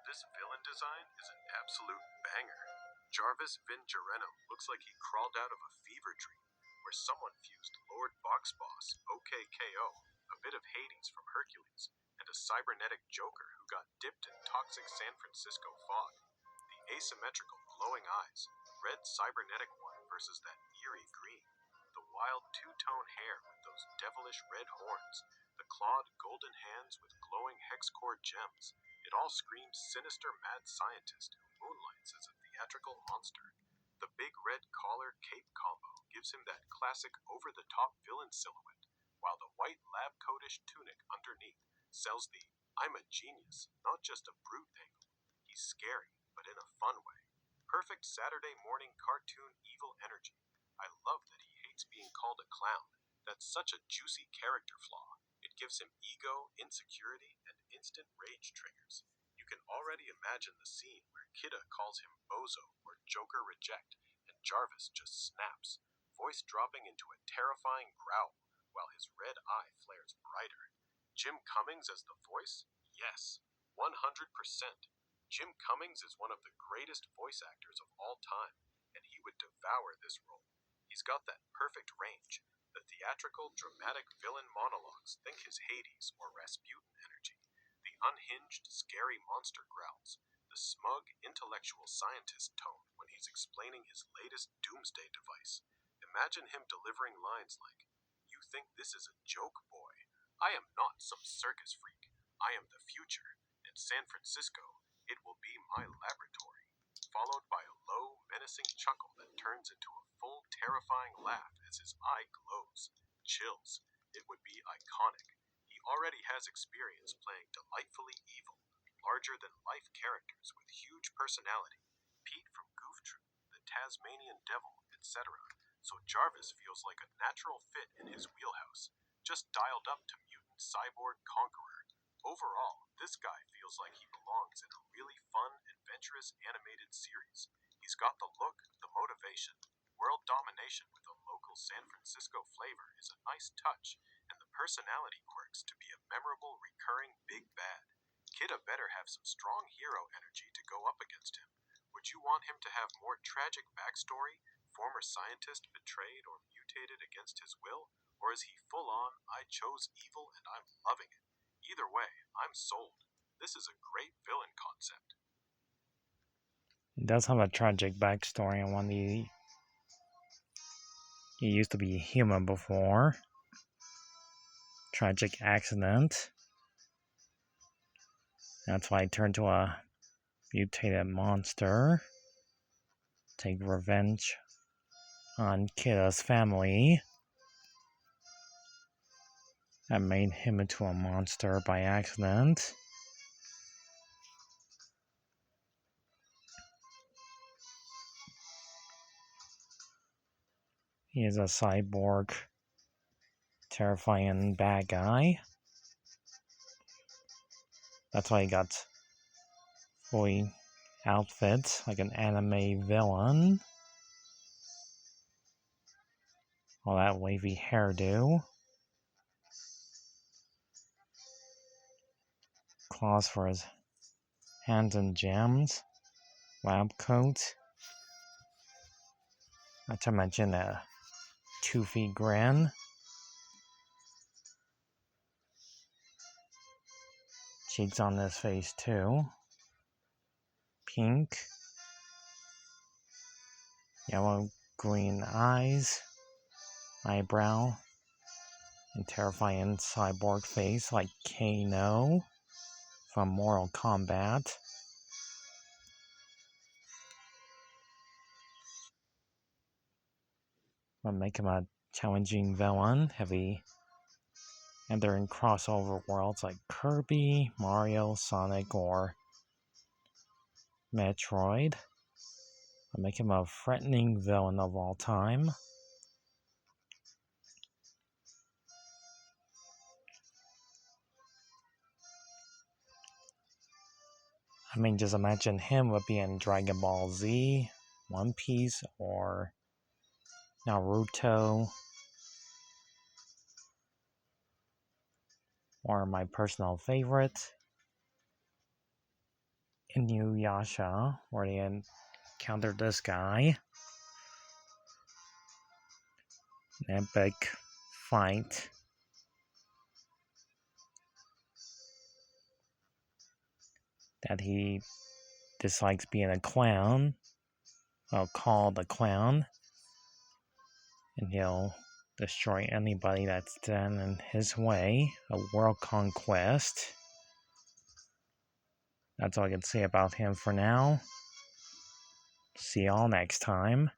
This villain design is an absolute banger. Jarvis Vin Jareno looks like he crawled out of a fever dream, where someone fused Lord Box Boss, OKKO, a bit of Hades from Hercules, and a cybernetic Joker who got dipped in toxic San Francisco fog. The asymmetrical glowing eyes, red cybernetic one versus that eerie green, the wild two-tone hair with those devilish red horns, the clawed golden hands with glowing hex-core gems. It all screams sinister mad scientist who moonlights as a theatrical monster. The big red collar cape combo gives him that classic over-the-top villain silhouette, while the white lab-coatish tunic underneath sells the "I'm a genius, not just a brute" angle. He's scary, but in a fun way. Perfect Saturday morning cartoon evil energy. I love that he hates being called a clown. That's such a juicy character flaw. It gives him ego, insecurity, and instant rage triggers. You can already imagine the scene where Kidda calls him bozo or Joker reject, and Jarvis just snaps, voice dropping into a terrifying growl, while his red eye flares brighter. Jim Cummings as the voice? Yes, 100%. Jim Cummings is one of the greatest voice actors of all time, and he would devour this role. He's got that perfect range, the theatrical, dramatic villain monologues, think his Hades or Rasputin energy, the unhinged, scary monster growls, the smug, intellectual scientist tone when he's explaining his latest doomsday device. Imagine him delivering lines like, "You think this is a joke, boy? I am not some circus freak. I am the future, and San Francisco, it will be my laboratory," followed by a low, menacing chuckle that turns into a full, terrifying laugh as his eye glows. Chills. It would be iconic. He already has experience playing delightfully evil, larger-than-life characters with huge personality. Pete from Goof Troop, the Tasmanian Devil, etc. So Jarvis feels like a natural fit in his wheelhouse, just dialed up to mutant cyborg conqueror. Overall, this guy feels like he belongs in a really fun, adventurous animated series. He's got the look, the motivation. World domination with a local San Francisco flavor is a nice touch, and the personality quirks to be a memorable, recurring big bad. Kidda better have some strong hero energy to go up against him. Would you want him to have more tragic backstory, former scientist betrayed or mutated against his will, or is he full-on, I chose evil and I'm loving it? Either way, I'm sold. This is a great villain concept. He does have a tragic backstory on when he used to be human before. Tragic accident. That's why he turned to a mutated monster. Take revenge on Kidda's family. That made him into a monster by accident. He is a cyborg, terrifying bad guy. That's why he got fully outfit like an anime villain. All that wavy hairdo. Claws for his hands and gems. Lab coat. Not to mention a 2 feet grin. Cheeks on his face too. Pink. Yellow green eyes. Eyebrow. And terrifying cyborg face like Kano from Mortal Kombat. Will make him a challenging villain, heavy, and they're in crossover worlds like Kirby, Mario, Sonic, or Metroid. Will make him a threatening villain of all time. I mean, just imagine him would be in Dragon Ball Z, One Piece, or Naruto, or my personal favorite, Inuyasha, where they encountered this guy. An epic fight. That he dislikes being a clown. Well, called a clown. And he'll destroy anybody that's standing in his way. A world conquest. That's all I can say about him for now. See y'all next time.